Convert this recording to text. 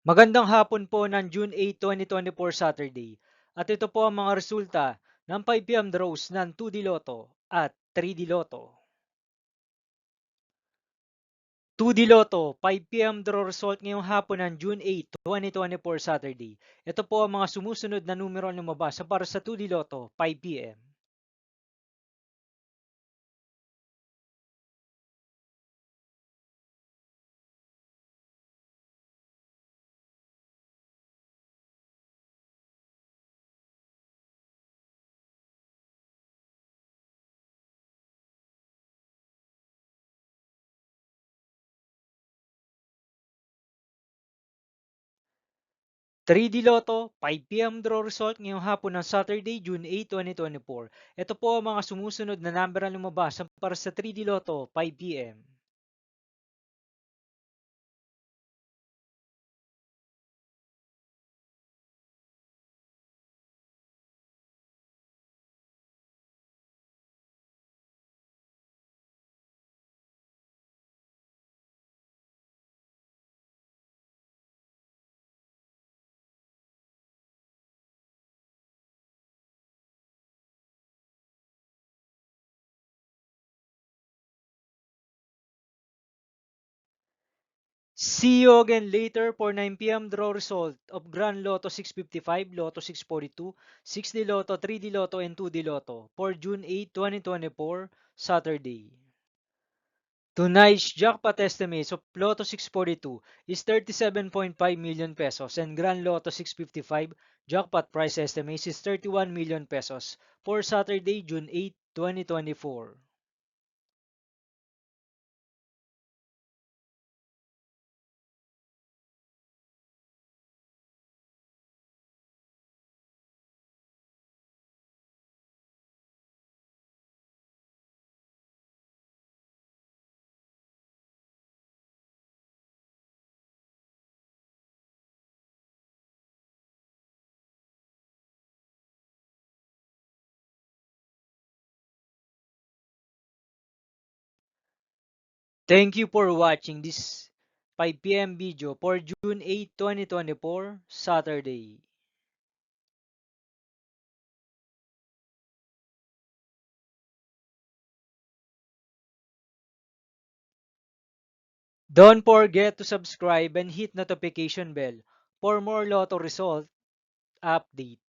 Magandang hapon po ng June 8, 2024 Saturday. At ito po ang mga resulta ng 5 PM draws ng 2D Lotto at 3D Lotto. 2D Lotto 5 PM draw result ngayong hapon ng June 8, 2024 Saturday. Ito po ang mga sumusunod na numero ang lumabas para sa 2D Lotto 5 PM. 3D Lotto 5 PM draw result ngayong hapon ng Saturday, June 8, 2024. Ito po ang mga sumusunod na number ang lumabas para sa 3D Lotto 5 PM. See you again later for 9 PM draw result of Grand Lotto 655, Lotto 642, 6D Lotto, 3D Lotto, and 2D Lotto for June 8, 2024, Saturday. Tonight's jackpot estimates of Lotto 642 is 37.5 million pesos and Grand Lotto 655 jackpot price estimates is 31 million pesos for Saturday, June 8, 2024. Thank you for watching this 5 PM video for June 8, 2024, Saturday. Don't forget to subscribe and hit notification bell for more Lotto result update.